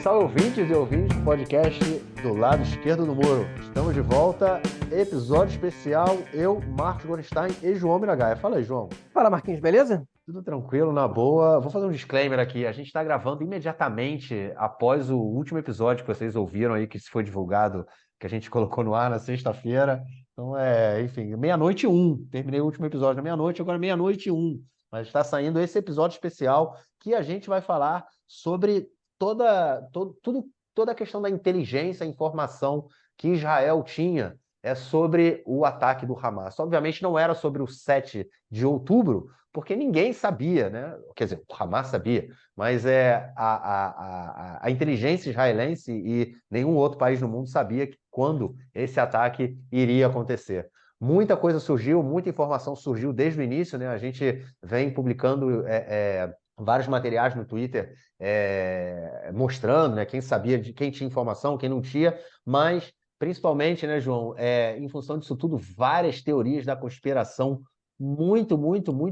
salve ouvintes e ouvintes do podcast do lado esquerdo do muro. Estamos de volta, episódio especial, eu, Marcos Gorenstein e João Miragaia. Fala aí, João. Fala, Marquinhos, beleza? Tudo tranquilo, na boa. Vou fazer um disclaimer aqui. A gente está gravando imediatamente após o último episódio que vocês ouviram aí, que foi divulgado, que a gente colocou no ar na sexta-feira. Então, enfim, meia-noite e um. Terminei o último episódio na meia-noite, agora meia-noite e um. Mas está saindo esse episódio especial que a gente vai falar sobre toda a questão da inteligência, a informação que Israel tinha sobre o ataque do Hamas. Obviamente não era sobre o 7 de outubro, porque ninguém sabia, né? Quer dizer, o Hamas sabia, mas a inteligência israelense e nenhum outro país no mundo sabia quando esse ataque iria acontecer. Muita coisa surgiu, muita informação surgiu desde o início, né? A gente vem publicando vários materiais no Twitter mostrando, né, quem sabia, quem tinha informação, quem não tinha, mas principalmente, né, João, em função disso tudo, várias teorias da conspiração muito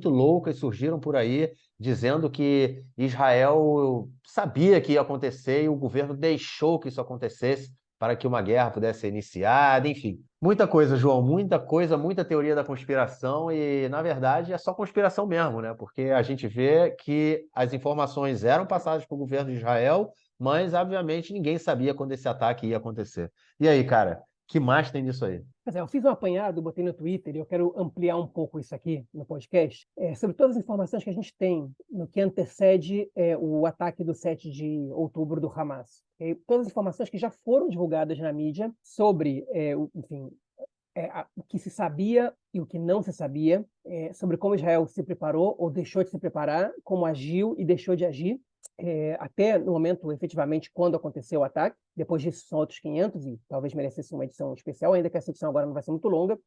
loucas surgiram por aí, dizendo que Israel sabia que ia acontecer e o governo deixou que isso acontecesse para que uma guerra pudesse ser iniciada, enfim. Muita coisa, João, muita coisa, muita teoria da conspiração e, na verdade, é só conspiração mesmo, né? Porque a gente vê que as informações eram passadas para o governo de Israel, mas, obviamente, ninguém sabia quando esse ataque ia acontecer. E aí, cara, que mais tem disso aí? Pois é, eu fiz um apanhado, botei no Twitter e eu quero ampliar um pouco isso aqui no podcast, sobre todas as informações que a gente tem no que antecede o ataque do 7 de outubro do Hamas. Todas as informações que já foram divulgadas na mídia sobre, enfim, o que se sabia e o que não se sabia, sobre como Israel se preparou ou deixou de se preparar, como agiu e deixou de agir, até no momento, efetivamente, quando aconteceu o ataque. Depois disso, são outros 500, e talvez merecesse uma edição especial, ainda que essa edição agora não vai ser muito longa,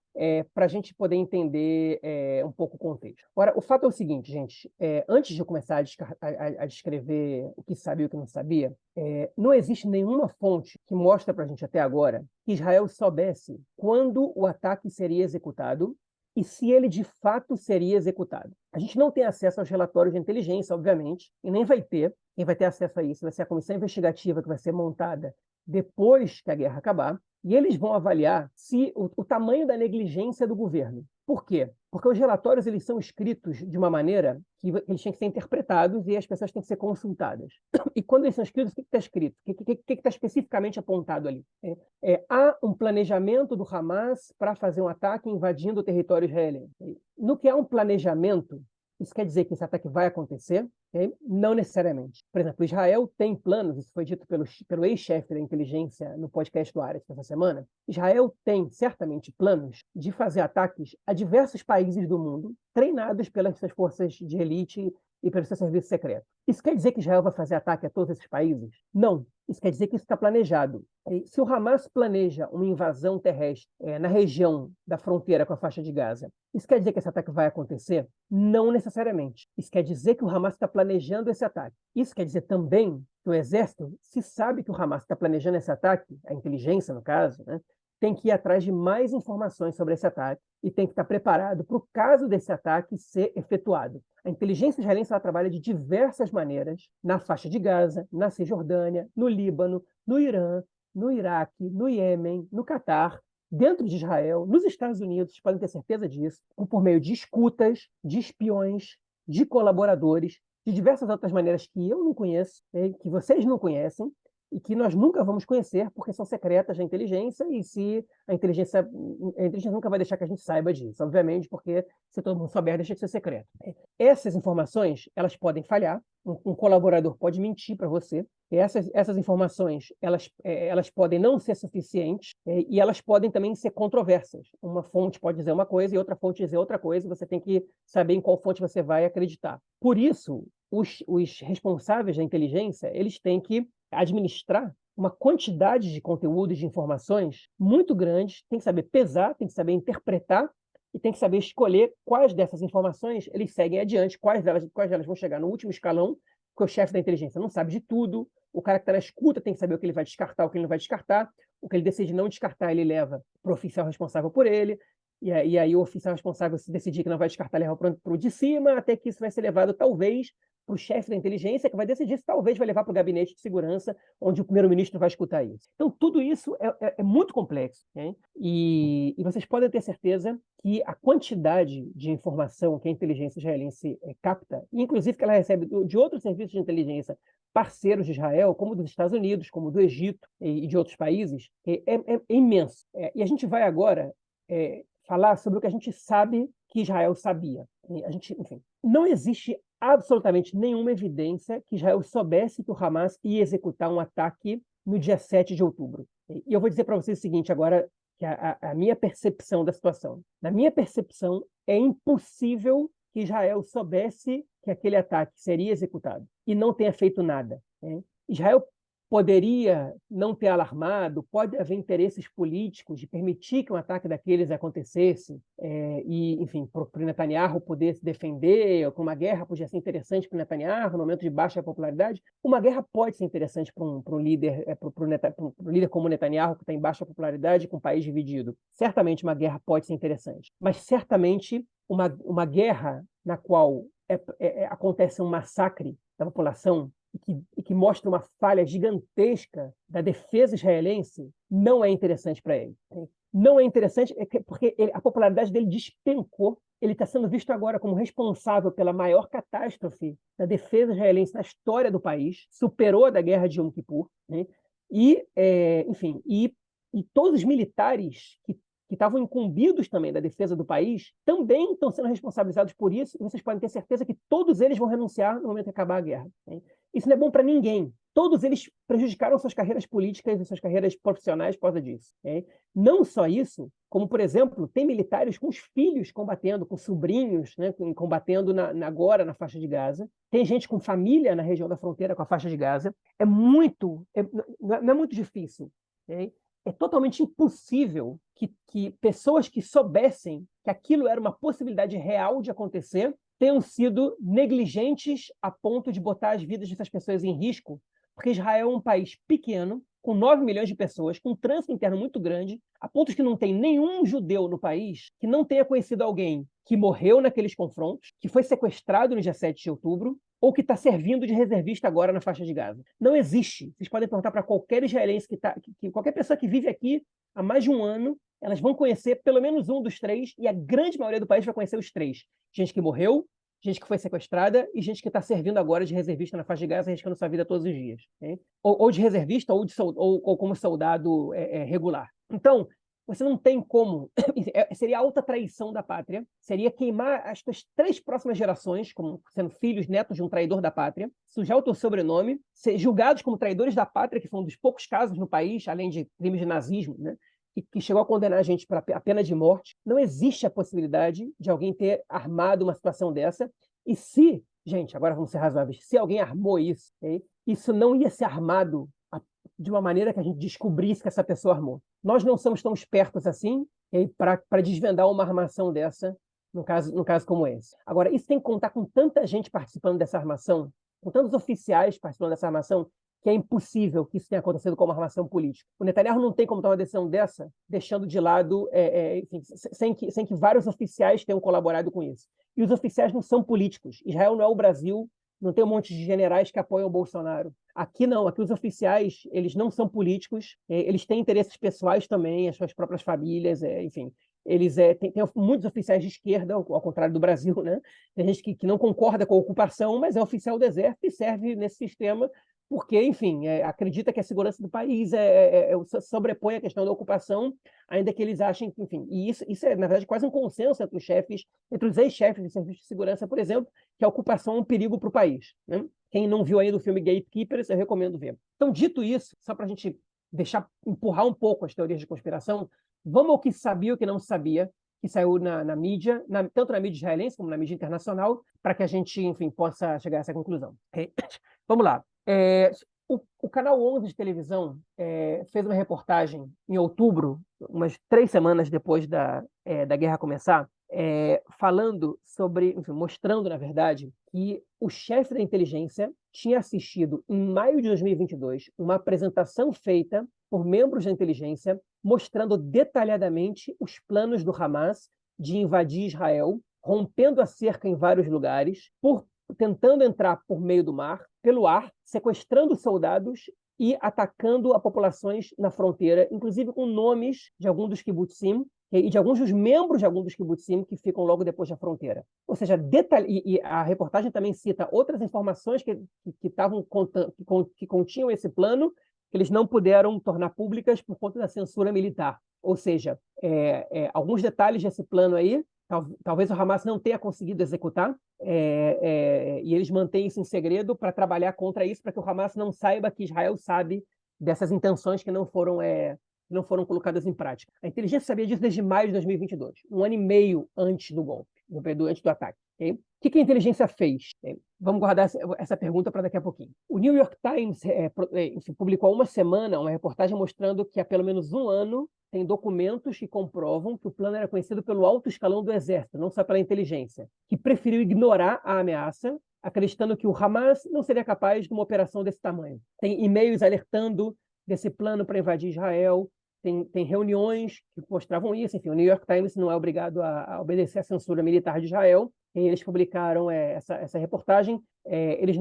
para a gente poder entender um pouco o contexto. Agora, o fato é o seguinte, gente, antes de eu começar a descrever o que sabia e o que não sabia, não existe nenhuma fonte que mostra para a gente até agora que Israel soubesse quando o ataque seria executado e se ele de fato seria executado. A gente não tem acesso aos relatórios de inteligência, obviamente, e nem vai ter. Quem vai ter acesso a isso vai ser a comissão investigativa que vai ser montada depois que a guerra acabar, e eles vão avaliar se o tamanho da negligência do governo. Por quê? Porque os relatórios eles são escritos de uma maneira que eles têm que ser interpretados e as pessoas têm que ser consultadas. E quando eles são escritos, o que está escrito? O que está especificamente apontado ali? Há um planejamento do Hamas para fazer um ataque invadindo o território israelense. No que há um planejamento, isso quer dizer que esse ataque vai acontecer? Não necessariamente. Por exemplo, Israel tem planos, isso foi dito pelo ex-chefe da inteligência no podcast do Ares essa semana. Israel tem certamente planos de fazer ataques a diversos países do mundo, treinados pelas suas forças de elite e pelo seu serviço secreto. Isso quer dizer que Israel vai fazer ataque a todos esses países? Não. Isso quer dizer que isso está planejado. Se o Hamas planeja uma invasão terrestre na região da fronteira com a faixa de Gaza, isso quer dizer que esse ataque vai acontecer? Não necessariamente. Isso quer dizer que o Hamas está planejando esse ataque. Isso quer dizer também que o exército, se sabe que o Hamas está planejando esse ataque, a inteligência, no caso, né, tem que ir atrás de mais informações sobre esse ataque e tem que estar preparado para o caso desse ataque ser efetuado. A inteligência israelense ela trabalha de diversas maneiras na faixa de Gaza, na Cisjordânia, no Líbano, no Irã, no Iraque, no Iêmen, no Catar, dentro de Israel, nos Estados Unidos, podem ter certeza disso, por meio de escutas, de espiões, de colaboradores, de diversas outras maneiras que eu não conheço, que vocês não conhecem, e que nós nunca vamos conhecer, porque são secretas da inteligência, e se a inteligência nunca vai deixar que a gente saiba disso, obviamente, porque se todo mundo souber, deixa de ser secreto. Essas informações, elas podem falhar, um colaborador pode mentir para você, e essas informações, elas podem não ser suficientes, e elas podem também ser controversas. Uma fonte pode dizer uma coisa e outra fonte dizer outra coisa, e você tem que saber em qual fonte você vai acreditar. Por isso, os responsáveis da inteligência, eles têm que administrar uma quantidade de conteúdos, de informações muito grandes, tem que saber pesar, tem que saber interpretar e tem que saber escolher quais dessas informações eles seguem adiante, quais delas vão chegar no último escalão, porque o chefe da inteligência não sabe de tudo, o cara que está na escuta tem que saber o que ele vai descartar, o que ele não vai descartar, o que ele decide não descartar, ele leva para o oficial responsável por ele, e aí o oficial responsável, se decidir que não vai descartar, leva para o de cima, até que isso vai ser levado, talvez, para o chefe da inteligência, que vai decidir se talvez vai levar para o gabinete de segurança, onde o primeiro-ministro vai escutar isso. Então, tudo isso é muito complexo, né? E vocês podem ter certeza que a quantidade de informação que a inteligência israelense capta, inclusive que ela recebe de outros serviços de inteligência parceiros de Israel, como dos Estados Unidos, como do Egito e de outros países, é imenso. E a gente vai agora falar sobre o que a gente sabe que Israel sabia. A gente, enfim, não existe absolutamente nenhuma evidência que Israel soubesse que o Hamas ia executar um ataque no dia 7 de outubro. E eu vou dizer para vocês o seguinte agora, que a minha percepção da situação. Na minha percepção, é impossível que Israel soubesse que aquele ataque seria executado e não tenha feito nada, né? Israel poderia não ter alarmado, pode haver interesses políticos de permitir que um ataque daqueles acontecesse, e, enfim, para o Netanyahu poder se defender, ou uma guerra podia ser interessante para o Netanyahu, no momento de baixa popularidade. Uma guerra pode ser interessante para um líder, para um líder como Netanyahu, que está em baixa popularidade, com o país dividido. Certamente uma guerra pode ser interessante, mas certamente uma guerra na qual acontece um massacre da população e que mostra uma falha gigantesca da defesa israelense, não é interessante para ele. Não é interessante porque a popularidade dele despencou. Ele está sendo visto agora como responsável pela maior catástrofe da defesa israelense na história do país, superou a da guerra de Yom Kippur, né? Enfim, e todos os militares que estavam incumbidos também da defesa do país, também estão sendo responsabilizados por isso, e vocês podem ter certeza que todos eles vão renunciar no momento de acabar a guerra, né? Isso não é bom para ninguém. Todos eles prejudicaram suas carreiras políticas e suas carreiras profissionais por causa disso, né? Não só isso, como, por exemplo, tem militares com os filhos combatendo, com sobrinhos, né, combatendo agora na faixa de Gaza. Tem gente com família na região da fronteira com a faixa de Gaza. Não é muito difícil, né? É totalmente impossível que pessoas que soubessem que aquilo era uma possibilidade real de acontecer tenham sido negligentes a ponto de botar as vidas dessas pessoas em risco, porque Israel é um país pequeno, com 9 milhões de pessoas, com um trânsito interno muito grande, a ponto de que não tem nenhum judeu no país que não tenha conhecido alguém que morreu naqueles confrontos, que foi sequestrado no dia 7 de outubro, ou que está servindo de reservista agora na faixa de Gaza. Não existe. Vocês podem perguntar para qualquer israelense, qualquer pessoa que vive aqui há mais de um ano, elas vão conhecer pelo menos um dos três, e a grande maioria do país vai conhecer os três. Gente que morreu, gente que foi sequestrada e gente que está servindo agora de reservista na faixa de Gaza, arriscando sua vida todos os dias, né? Ou de reservista ou como soldado regular. Então, você não tem como... Seria alta traição da pátria, seria queimar as suas 3 próximas gerações, como sendo filhos, netos de um traidor da pátria, sujar o teu sobrenome, ser julgados como traidores da pátria, que foi um dos poucos casos no país, além de crimes de nazismo, né, que chegou a condenar a gente para a pena de morte. Não existe a possibilidade de alguém ter armado uma situação dessa. E se, gente, agora vamos ser razoáveis, se alguém armou isso, okay, isso não ia ser armado de uma maneira que a gente descobrisse que essa pessoa armou. Nós não somos tão espertos assim, okay, para desvendar uma armação dessa, no caso como esse. Agora, isso tem que contar com tanta gente participando dessa armação, com tantos oficiais participando dessa armação, que é impossível que isso tenha acontecido com uma armação política. O Netanyahu não tem como tomar uma decisão dessa, deixando de lado, enfim, sem que vários oficiais tenham colaborado com isso. E os oficiais não são políticos. Israel não é o Brasil, não tem um monte de generais que apoiam o Bolsonaro. Aqui não, aqui os oficiais, eles não são políticos, eles têm interesses pessoais também, as suas próprias famílias, enfim. Eles tem muitos oficiais de esquerda, ao contrário do Brasil, né? Tem gente que não concorda com a ocupação, mas é oficial do exército e serve nesse sistema porque, enfim, acredita que a segurança do país sobrepõe a questão da ocupação, ainda que eles achem que, enfim, e isso é, na verdade, quase um consenso entre os chefes, entre os ex-chefes de serviço de segurança, por exemplo, que a ocupação é um perigo para o país, né? Quem não viu ainda o filme Gatekeepers, eu recomendo ver. Então, dito isso, só para a gente empurrar um pouco as teorias de conspiração, vamos ao que sabia e o que não sabia, que saiu na mídia, tanto na mídia israelense como na mídia internacional, para que a gente, enfim, possa chegar a essa conclusão. Vamos lá. O Canal 11 de televisão fez uma reportagem em outubro, umas 3 semanas depois da guerra começar, falando sobre, enfim, mostrando, na verdade, que o chefe da inteligência tinha assistido, em maio de 2022, uma apresentação feita por membros da inteligência mostrando detalhadamente os planos do Hamas de invadir Israel, rompendo a cerca em vários lugares, por tentando entrar por meio do mar, pelo ar, sequestrando soldados e atacando a populações na fronteira, inclusive com nomes de alguns dos kibbutzim e de alguns dos membros de alguns dos kibbutzim que ficam logo depois da fronteira. Ou seja, e a reportagem também cita outras informações que continham esse plano, que eles não puderam tornar públicas por conta da censura militar. Ou seja, alguns detalhes desse plano aí, talvez o Hamas não tenha conseguido executar, e eles mantêm isso em segredo para trabalhar contra isso, para que o Hamas não saiba que Israel sabe dessas intenções que não foram colocadas em prática. A inteligência sabia disso desde maio de 2022, um ano e meio antes do golpe, antes do ataque. Okay? O que a inteligência fez? Vamos guardar essa pergunta para daqui a pouquinho. O New York Times publicou há uma semana uma reportagem mostrando que há pelo menos um ano tem documentos que comprovam que o plano era conhecido pelo alto escalão do exército, não só pela inteligência, que preferiu ignorar a ameaça, acreditando que o Hamas não seria capaz de uma operação desse tamanho. Tem e-mails alertando desse plano para invadir Israel, tem reuniões que mostravam isso. Enfim, o New York Times não é obrigado a obedecer à censura militar de Israel. E eles publicaram essa reportagem. Eles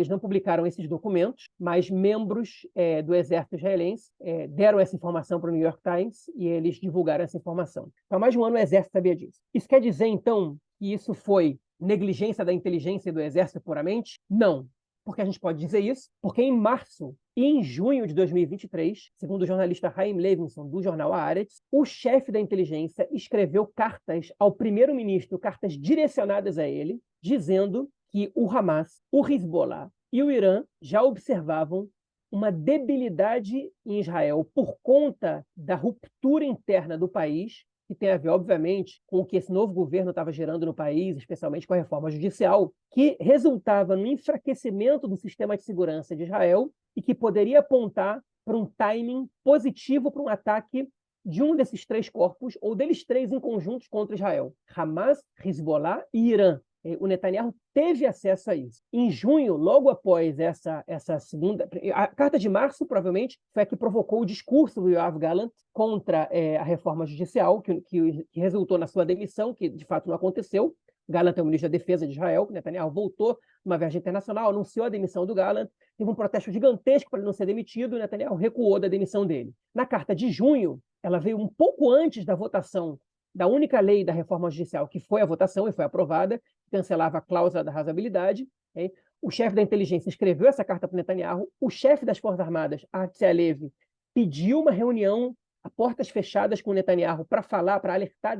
não publicaram esses documentos, mas membros do exército israelense deram essa informação para o New York Times e eles divulgaram essa informação. Então, há mais de um ano o exército sabia disso. Isso quer dizer, então, que isso foi negligência da inteligência e do exército puramente? Não. Porque a gente pode dizer isso? Porque em março e em junho de 2023, segundo o jornalista Chaim Levinson, do jornal Haaretz, o chefe da inteligência escreveu cartas ao primeiro-ministro, cartas direcionadas a ele, dizendo que o Hamas, o Hezbollah e o Irã já observavam uma debilidade em Israel por conta da ruptura interna do país, que tem a ver, obviamente, com o que esse novo governo estava gerando no país, especialmente com a reforma judicial, que resultava no enfraquecimento do sistema de segurança de Israel e que poderia apontar para um timing positivo para um ataque de um desses três corpos, ou deles três em conjunto contra Israel: Hamas, Hezbollah e Irã. O Netanyahu teve acesso a isso. Em junho, logo após essa segunda... A carta de março, provavelmente, foi a que provocou o discurso do Yoav Gallant contra a reforma judicial, que resultou na sua demissão, que de fato não aconteceu. Gallant é o ministro da Defesa de Israel. Netanyahu voltou numa viagem internacional, anunciou a demissão do Gallant, teve um protesto gigantesco para ele não ser demitido, e Netanyahu recuou da demissão dele. Na carta de junho, ela veio um pouco antes da votação da única lei da reforma judicial que foi a votação e foi aprovada, que cancelava a cláusula da razoabilidade. Okay? O chefe da inteligência escreveu essa carta para o Netanyahu. O chefe das Forças Armadas, Herzi Halevi, pediu uma reunião a portas fechadas com o Netanyahu para alertar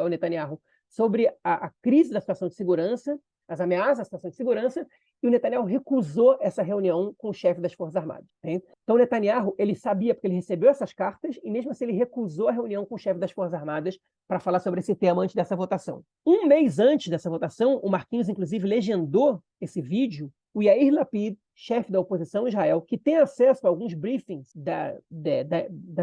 o Netanyahu sobre a crise da situação de segurança, as ameaças à situação de segurança, e o Netanyahu recusou essa reunião com o chefe das Forças Armadas. Né? Então, o Netanyahu, ele sabia, porque ele recebeu essas cartas, e mesmo assim ele recusou a reunião com o chefe das Forças Armadas para falar sobre esse tema antes dessa votação. Um mês antes dessa votação, o Marquinhos, inclusive, legendou esse vídeo. O Yair Lapid, chefe da oposição em Israel, que tem acesso a alguns briefings da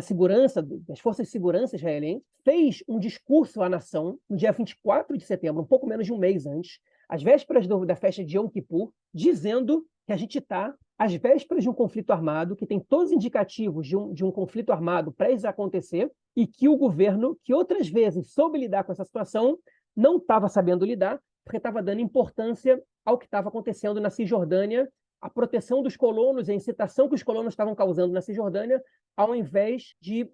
segurança, das forças de segurança israelenses, fez um discurso à nação no dia 24 de setembro, um pouco menos de um mês antes, às vésperas da festa de Yom Kippur, dizendo que a gente está às vésperas de um conflito armado, que tem todos os indicativos de um conflito armado prestes a acontecer, e que o governo, que outras vezes soube lidar com essa situação, não estava sabendo lidar, porque estava dando importância ao que estava acontecendo na Cisjordânia, a proteção dos colonos, a incitação que os colonos estavam causando na Cisjordânia, ao invés de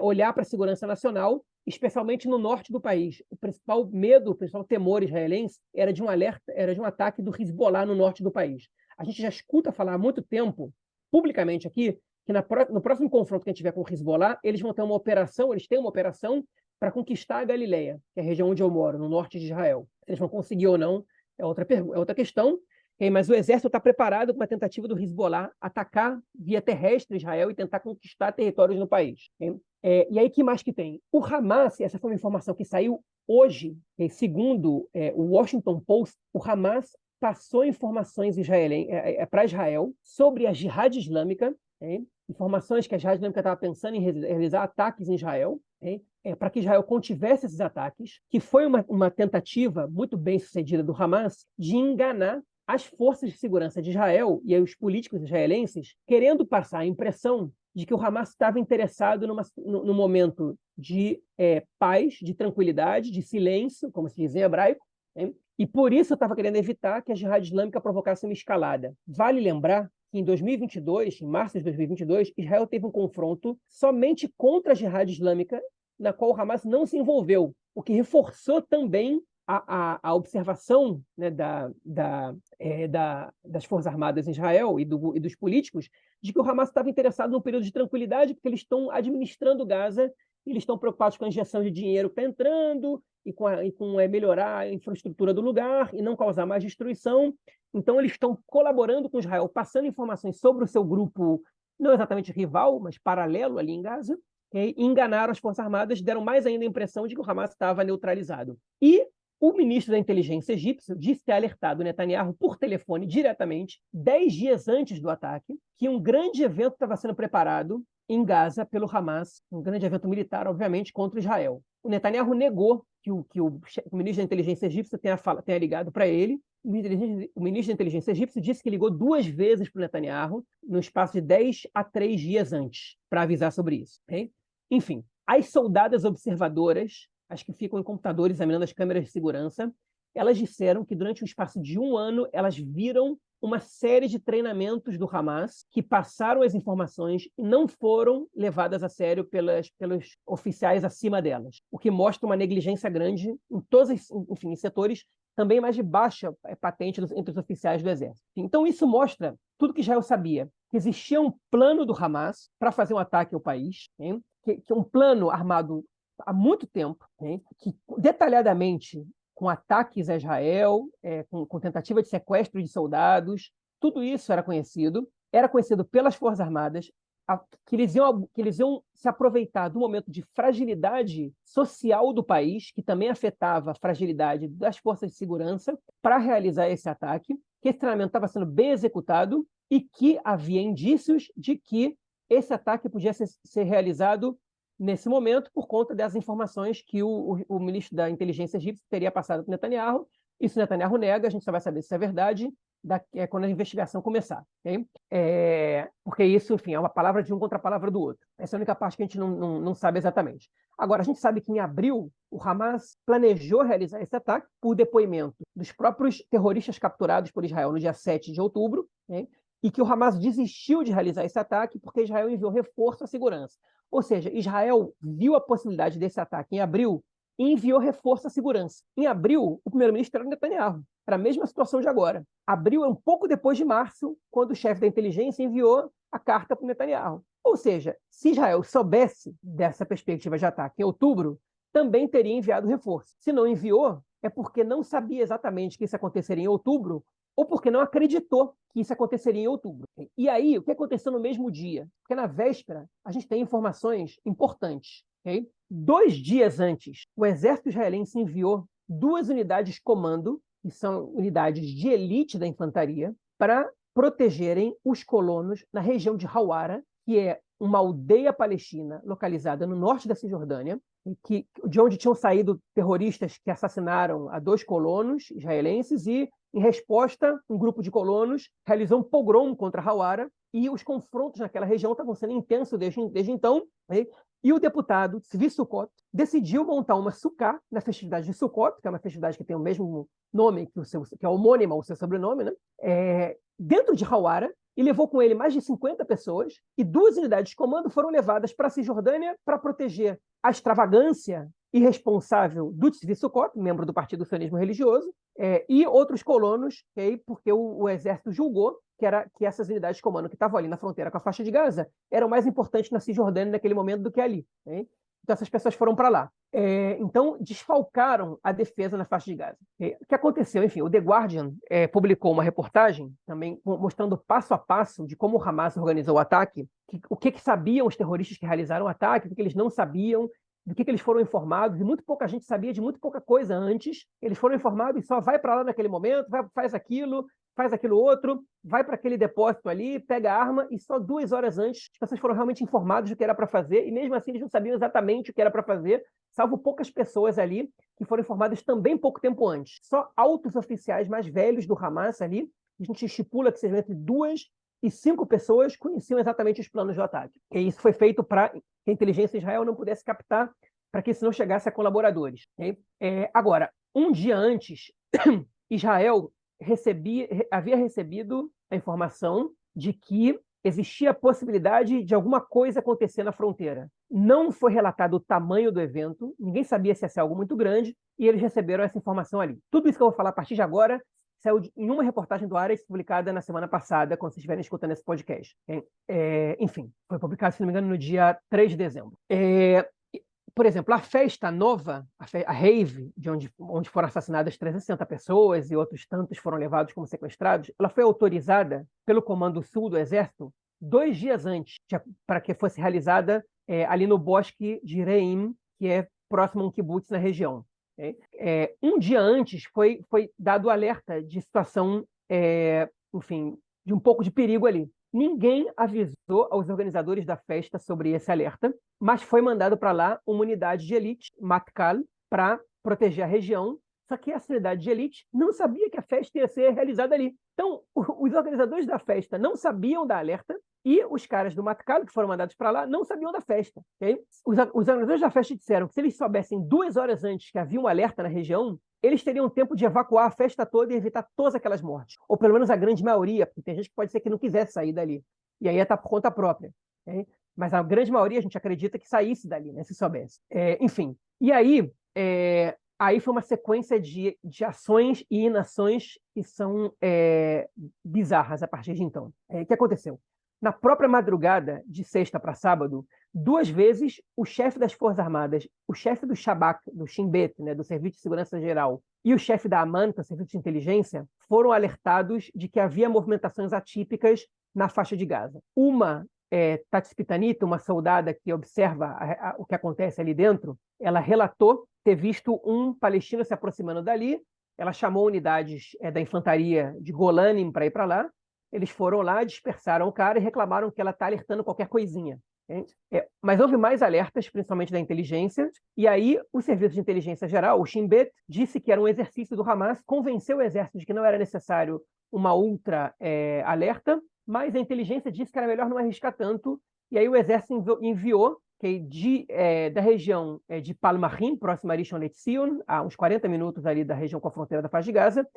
olhar para a segurança nacional, especialmente no norte do país. O principal medo, o principal temor israelense era de um ataque do Hezbollah no norte do país. A gente já escuta falar há muito tempo, publicamente aqui, que no próximo confronto que a gente tiver com o Hezbollah, eles têm uma operação para conquistar a Galileia, que é a região onde eu moro, no norte de Israel. Se eles vão conseguir ou não, é outra questão. Mas o exército está preparado para uma tentativa do Hezbollah atacar via terrestre Israel e tentar conquistar territórios no país. E aí, que mais que tem? O Hamas, essa foi uma informação que saiu hoje, segundo o Washington Post, o Hamas passou informações para Israel sobre a Jihad Islâmica, informações que a Jihad Islâmica estava pensando em realizar ataques em Israel, para que Israel contivesse esses ataques, que foi uma tentativa muito bem sucedida do Hamas de enganar as forças de segurança de Israel e os políticos israelenses, querendo passar a impressão de que o Hamas estava interessado num momento de paz, de tranquilidade, de silêncio, como se diz em hebraico, E por isso eu estava querendo evitar que a Jihad Islâmica provocasse uma escalada. Vale lembrar que em 2022, em março de 2022, Israel teve um confronto somente contra a Jihad Islâmica, na qual o Hamas não se envolveu, o que reforçou também a observação, né, das Forças Armadas em Israel e dos políticos de que o Hamas estava interessado num período de tranquilidade, porque eles estão administrando Gaza, eles estão preocupados com a injeção de dinheiro que está entrando e com melhorar a infraestrutura do lugar e não causar mais destruição. Então, eles estão colaborando com Israel, passando informações sobre o seu grupo, não exatamente rival, mas paralelo ali em Gaza, e enganaram as Forças Armadas, deram mais ainda a impressão de que o Hamas estava neutralizado. E o ministro da inteligência egípcio disse ter alertado Netanyahu por telefone diretamente, 10 dias antes do ataque, que um grande evento estava sendo preparado em Gaza pelo Hamas, um grande evento militar, obviamente, contra Israel. O Netanyahu negou que o ministro da inteligência egípcio tenha ligado para ele. O ministro da inteligência egípcio disse que ligou 2 vezes para o Netanyahu no espaço de 10 a 3 dias antes, para avisar sobre isso. Okay? Enfim, as soldadas observadoras, as que ficam em computadores examinando as câmeras de segurança, elas disseram que durante um espaço de 1 ano elas viram uma série de treinamentos do Hamas que passaram as informações e não foram levadas a sério pelos oficiais acima delas, o que mostra uma negligência grande em todos, enfim, em setores também mais de baixa patente entre os oficiais do Exército. Então, isso mostra tudo que Israel sabia, que existia um plano do Hamas para fazer um ataque ao país, hein? Que é um plano armado há muito tempo, hein? Que detalhadamente com ataques a Israel, com tentativa de sequestro de soldados, tudo isso era conhecido pelas Forças Armadas, que eles iam se aproveitar do momento de fragilidade social do país, que também afetava a fragilidade das forças de segurança, para realizar esse ataque, que esse treinamento estava sendo bem executado e que havia indícios de que esse ataque podia ser realizado nesse momento, por conta das informações que o ministro da inteligência egípcio teria passado para Netanyahu. Isso Netanyahu nega, a gente só vai saber se é verdade quando a investigação começar. Okay? Porque isso, enfim, é uma palavra de um contra a palavra do outro. Essa é a única parte que a gente não sabe exatamente. Agora, a gente sabe que em abril, o Hamas planejou realizar esse ataque por depoimento dos próprios terroristas capturados por Israel no dia 7 de outubro, okay? E que o Hamas desistiu de realizar esse ataque porque Israel enviou reforço à segurança. Ou seja, Israel viu a possibilidade desse ataque em abril e enviou reforço à segurança. Em abril, o primeiro-ministro era Netanyahu. Era a mesma situação de agora. Abril é um pouco depois de março, quando o chefe da inteligência enviou a carta para o Netanyahu. Ou seja, se Israel soubesse dessa perspectiva de ataque em outubro, também teria enviado reforço. Se não enviou, é porque não sabia exatamente que isso aconteceria em outubro, ou porque não acreditou que isso aconteceria em outubro. E aí, o que aconteceu no mesmo dia? Porque na véspera, a gente tem informações importantes. Okay? 2 dias antes, o exército israelense enviou 2 unidades de comando, que são unidades de elite da infantaria, para protegerem os colonos na região de Hawara, que é uma aldeia palestina localizada no norte da Cisjordânia, de onde tinham saído terroristas que assassinaram a 2 colonos israelenses e, em resposta, um grupo de colonos realizou um pogrom contra Hawara e os confrontos naquela região estavam sendo intensos desde então. Né? E o deputado Tzvi Sukkot decidiu montar uma sukkah na festividade de Sukkot, que é uma festividade que tem o mesmo nome, que é homônima ao seu sobrenome, né? Dentro de Hawara, e levou com ele mais de 50 pessoas, e 2 unidades de comando foram levadas para a Cisjordânia para proteger a extravagância irresponsável do Tzvi Sukkot, membro do Partido Sionismo Religioso, e outros colonos, porque o exército julgou que essas unidades de comando que estavam ali na fronteira com a faixa de Gaza eram mais importantes na Cisjordânia naquele momento do que ali. Então essas pessoas foram para lá. Então desfalcaram a defesa na faixa de Gaza. O que aconteceu? Enfim, o The Guardian publicou uma reportagem também mostrando passo a passo de como o Hamas organizou o ataque, o que sabiam os terroristas que realizaram o ataque, o que eles não sabiam, do que eles foram informados, e muito pouca gente sabia de muito pouca coisa antes. Eles foram informados e só vai para lá naquele momento, faz aquilo outro, vai para aquele depósito ali, pega a arma, e só 2 horas antes as pessoas foram realmente informadas do que era para fazer, e mesmo assim eles não sabiam exatamente o que era para fazer, salvo poucas pessoas ali que foram informadas também pouco tempo antes. Só altos oficiais mais velhos do Hamas ali, a gente estipula que sejam entre 2 e 5 pessoas conheciam exatamente os planos do ataque. E isso foi feito para que a inteligência de Israel não pudesse captar, para que isso não chegasse a colaboradores. Agora, Um dia antes, Israel havia recebido a informação de que existia a possibilidade de alguma coisa acontecer na fronteira. Não foi relatado o tamanho do evento, ninguém sabia se ia ser algo muito grande, e eles receberam essa informação ali. Tudo isso que eu vou falar a partir de agora saiu em uma reportagem do Ares publicada na semana passada, quando vocês estiverem escutando esse podcast. Enfim, foi publicado, se não me engano, no dia 3 de dezembro. Por exemplo, a festa nova, a rave, onde foram assassinadas 360 pessoas e outros tantos foram levados como sequestrados, ela foi autorizada pelo Comando Sul do Exército 2 dias antes, para que fosse realizada ali no bosque de Reim, que é próximo a um kibbutz na região. Um dia antes foi dado o alerta de situação, enfim, de um pouco de perigo ali. Ninguém avisou aos organizadores da festa sobre esse alerta, mas foi mandado para lá uma unidade de elite, Matkal, para proteger a região. Só que essa unidade de elite não sabia que a festa ia ser realizada ali. Então, os organizadores da festa não sabiam da alerta e os caras do Matkal, que foram mandados para lá, não sabiam da festa. Okay? Os organizadores da festa disseram que se eles soubessem 2 horas antes que havia um alerta na região, eles teriam tempo de evacuar a festa toda e evitar todas aquelas mortes. Ou pelo menos a grande maioria, porque tem gente que pode ser que não quisesse sair dali. E aí ia estar por conta própria. Okay? Mas a grande maioria a gente acredita que saísse dali, né, se soubesse. Enfim, e aí, aí foi uma sequência de ações e inações que são bizarras a partir de então. O que aconteceu? Na própria madrugada de sexta para sábado, 2 vezes o chefe das Forças Armadas, o chefe do Shabak, do Shin Bet, né, do Serviço de Segurança Geral, e o chefe da Aman, que é o Serviço de Inteligência, foram alertados de que havia movimentações atípicas na faixa de Gaza. Uma Tati Spitanita, uma soldada que observa o que acontece ali dentro, ela relatou ter visto um palestino se aproximando dali. Ela chamou unidades da infantaria de Golanim para ir para lá. Eles foram lá, dispersaram o cara e reclamaram que ela está alertando qualquer coisinha. Mas houve mais alertas, principalmente da inteligência, e aí o Serviço de Inteligência Geral, o Shin Bet, disse que era um exercício do Hamas, convenceu o exército de que não era necessário uma ultra alerta, mas a inteligência disse que era melhor não arriscar tanto, e aí o exército enviou da região de Palmahim, próximo a Rishon LeZion, a uns 40 minutos ali da região com a fronteira da faixa de Gaza,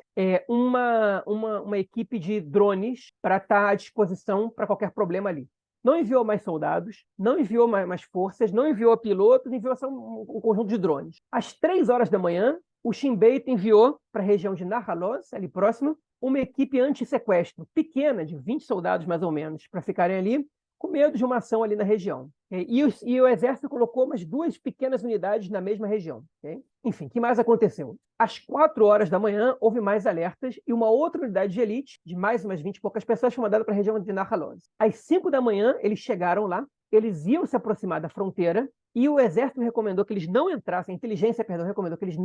uma equipe de drones para estar à disposição para qualquer problema ali. Não enviou mais soldados, não enviou mais forças, não enviou pilotos, enviou só um conjunto de drones. Às 3 horas da manhã, o Shin Bet enviou para a região de Nahaloz, ali próximo, uma equipe anti-sequestro pequena, de 20 soldados mais ou menos, para ficarem ali, com medo de uma ação ali na região. E o exército colocou umas 2 pequenas unidades na mesma região. Enfim, o que mais aconteceu? Às 4 horas da manhã, houve mais alertas e uma outra unidade de elite, de mais umas 20 e poucas pessoas, foi mandada para a região de Nahaloz. Às 5 da manhã, eles chegaram lá, eles iam se aproximar da fronteira e o exército recomendou que eles não entrassem, a inteligência, recomendou que eles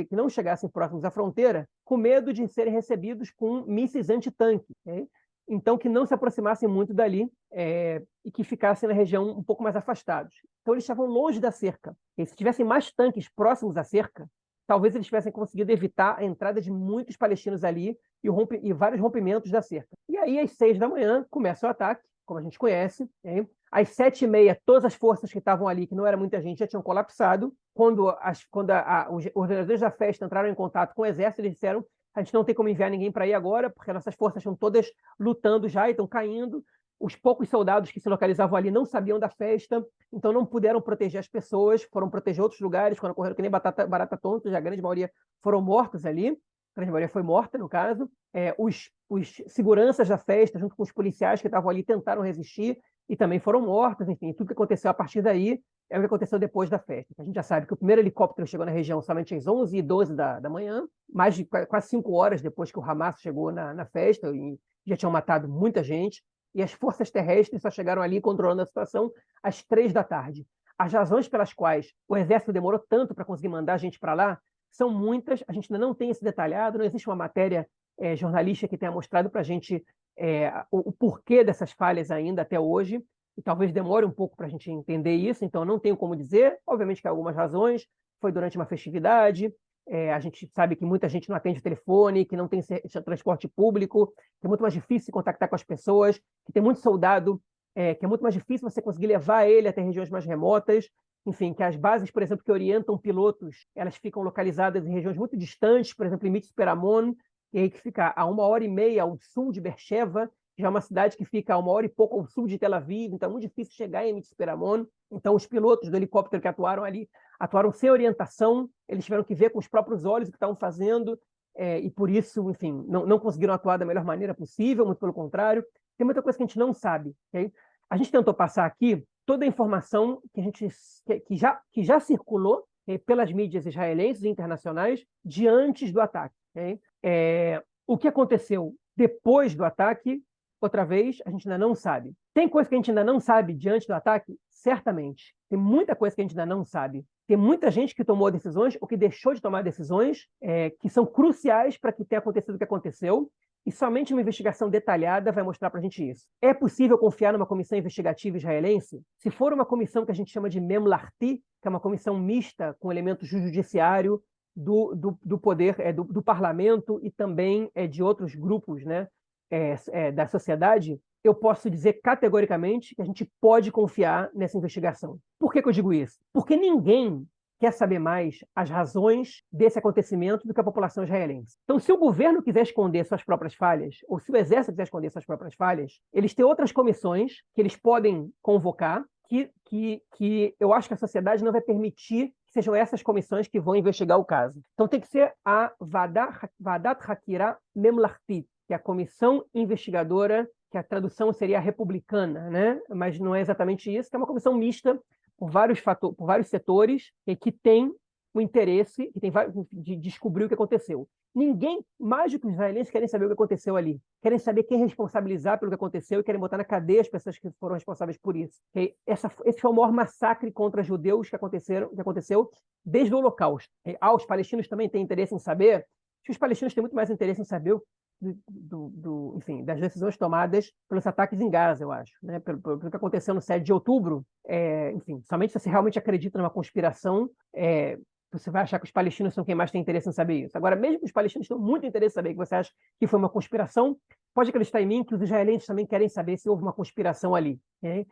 que não chegassem próximos à fronteira, com medo de serem recebidos com mísseis antitanque. Então, que não se aproximassem muito dali e que ficassem na região um pouco mais afastados. Então, eles estavam longe da cerca. E se tivessem mais tanques próximos à cerca, talvez eles tivessem conseguido evitar a entrada de muitos palestinos ali e vários rompimentos da cerca. E aí, às 6 da manhã, começa o ataque, como a gente conhece. Às 7h30, todas as forças que estavam ali, que não era muita gente, já tinham colapsado. Quando os organizadores da festa entraram em contato com o exército, eles disseram: a gente não tem como enviar ninguém para ir agora, porque nossas forças estão todas lutando já e estão caindo. Os poucos soldados que se localizavam ali não sabiam da festa, então não puderam proteger as pessoas, foram proteger outros lugares, quando correram que nem barata tonta, já a grande maioria foram mortos ali, a grande maioria foi morta, no caso. Os seguranças da festa, junto com os policiais que estavam ali, tentaram resistir e também foram mortos. Enfim, tudo que aconteceu a partir daí é o que aconteceu depois da festa. A gente já sabe que o primeiro helicóptero chegou na região somente às 11h12 da manhã, mais de quase 5 horas depois que o Hamas chegou na festa, e já tinham matado muita gente, e as forças terrestres só chegaram ali controlando a situação às 3 da tarde. As razões pelas quais o exército demorou tanto para conseguir mandar a gente para lá são muitas, a gente ainda não tem esse detalhado, não existe uma matéria jornalística que tenha mostrado para a gente o porquê dessas falhas ainda até hoje, e talvez demore um pouco para a gente entender isso, então não tenho como dizer. Obviamente que há algumas razões, foi durante uma festividade, a gente sabe que muita gente não atende o telefone, que não tem transporte público, que é muito mais difícil se contactar com as pessoas, que tem muito soldado, que é muito mais difícil você conseguir levar ele até regiões mais remotas. enfim, que as bases, por exemplo, que orientam pilotos, elas ficam localizadas em regiões muito distantes, por exemplo, em Mitzperamon, e aí que fica a 1h30 ao sul de Beersheba, que já é uma cidade que fica a 1h e pouco ao sul de Tel Aviv, então é muito difícil chegar em Mitzperamon. Então, os pilotos do helicóptero que atuaram ali atuaram sem orientação, eles tiveram que ver com os próprios olhos o que estavam fazendo, e por isso, enfim, não conseguiram atuar da melhor maneira possível, muito pelo contrário. Tem muita coisa que a gente não sabe. Okay? A gente tentou passar aqui toda a informação que já circulou pelas mídias israelenses e internacionais de antes do ataque. Okay? O que aconteceu depois do ataque, outra vez, a gente ainda não sabe. Tem coisa que a gente ainda não sabe diante do ataque? Certamente. Tem muita coisa que a gente ainda não sabe. Tem muita gente que tomou decisões ou que deixou de tomar decisões que são cruciais para que tenha acontecido o que aconteceu, e somente uma investigação detalhada vai mostrar para a gente isso. É possível confiar numa comissão investigativa israelense? Se for uma comissão que a gente chama de Memlarti, que é uma comissão mista com elementos do judiciário, do poder, do parlamento e também de outros grupos, né, da sociedade, eu posso dizer categoricamente que a gente pode confiar nessa investigação. Por que eu digo isso? Porque ninguém quer saber mais as razões desse acontecimento do que a população israelense. Então, se o governo quiser esconder suas próprias falhas, ou se o exército quiser esconder suas próprias falhas, eles têm outras comissões que eles podem convocar, que eu acho que a sociedade não vai permitir que sejam essas comissões que vão investigar o caso. Então, tem que ser a Vadat Hakira Memlartit, que é a comissão investigadora, que a tradução seria republicana, né? Mas não é exatamente isso, que é uma comissão mista por vários setores que tem o interesse de descobrir o que aconteceu. Ninguém, mais do que os israelenses, querem saber o que aconteceu ali. Querem saber quem responsabilizar pelo que aconteceu e querem botar na cadeia as pessoas que foram responsáveis por isso. Esse foi o maior massacre contra judeus que aconteceu desde o Holocausto. Os palestinos também têm interesse em saber. Os palestinos têm muito mais interesse em saber enfim, das decisões tomadas pelos ataques em Gaza, eu acho, né? Pelo que aconteceu no 7 de outubro. Enfim, somente se você realmente acredita numa conspiração, você vai achar que os palestinos são quem mais tem interesse em saber isso. Agora, mesmo que os palestinos tenham muito interesse em saber que você acha que foi uma conspiração, pode acreditar em mim que os israelenses também querem saber se houve uma conspiração ali. Okay?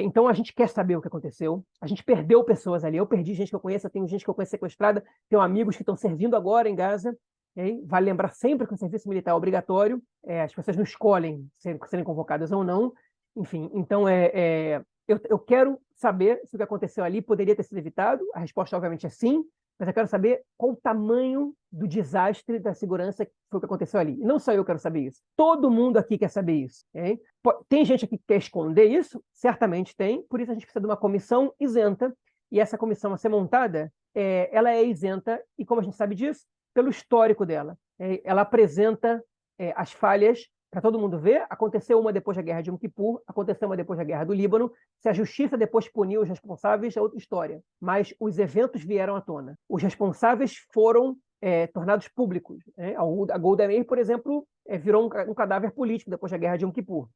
Então, a gente quer saber o que aconteceu. A gente perdeu pessoas ali. Eu perdi gente que eu conheço, eu tenho gente que eu conheço sequestrada, tenho amigos que estão servindo agora em Gaza. Okay? Vale lembrar sempre que o serviço militar é obrigatório, as pessoas não escolhem serem convocadas ou não. Enfim, então eu quero saber se o que aconteceu ali poderia ter sido evitado. A resposta, obviamente, é sim, mas eu quero saber qual o tamanho do desastre da segurança que foi o que aconteceu ali. E não só eu quero saber isso. Todo mundo aqui quer saber isso. Okay? Tem gente aqui que quer esconder isso? Certamente tem. Por isso a gente precisa de uma comissão isenta. E essa comissão a ser montada, ela é isenta. E como a gente sabe disso? Pelo histórico dela. Ela apresenta as falhas para todo mundo ver. Aconteceu uma depois da Guerra de Yom Kippur, aconteceu uma depois da Guerra do Líbano. Se a justiça depois puniu os responsáveis, é outra história. Mas os eventos vieram à tona. Os responsáveis foram tornados públicos. A Golda Meir, por exemplo, virou um cadáver político depois da Guerra de Yom Kippur.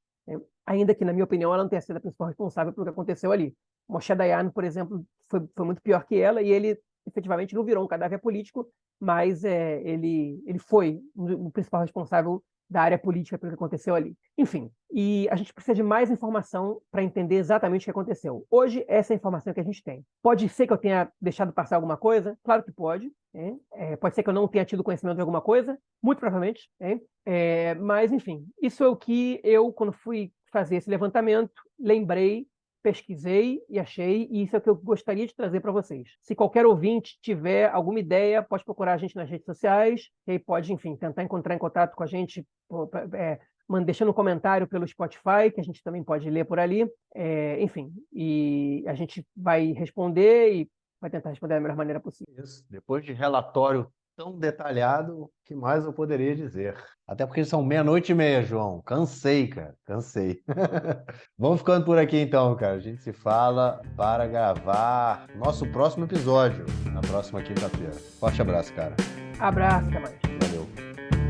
Ainda que, na minha opinião, ela não tenha sido a principal responsável pelo que aconteceu ali. Moshe Dayan, por exemplo, foi muito pior que ela, e ele efetivamente não virou um cadáver político, mas ele foi o principal responsável da área política pelo que aconteceu ali. Enfim, e a gente precisa de mais informação para entender exatamente o que aconteceu. Hoje, essa é a informação que a gente tem. Pode ser que eu tenha deixado passar alguma coisa? Claro que pode. Pode ser que eu não tenha tido conhecimento de alguma coisa? Muito provavelmente. Mas, enfim, isso é o que eu, quando fui fazer esse levantamento, lembrei, pesquisei e achei, e isso é o que eu gostaria de trazer para vocês. Se qualquer ouvinte tiver alguma ideia, pode procurar a gente nas redes sociais, e aí pode, enfim, tentar entrar em contato com a gente, deixando um comentário pelo Spotify, que a gente também pode ler por ali. Enfim, e a gente vai responder e vai tentar responder da melhor maneira possível. Isso. Depois de relatório tão detalhado, o que mais eu poderia dizer? Até porque são 00:30, João. Cansei, cara. Cansei. Vamos ficando por aqui então, cara. A gente se fala para gravar nosso próximo episódio na próxima quinta-feira. Forte abraço, cara. Abraço, até mais. Valeu.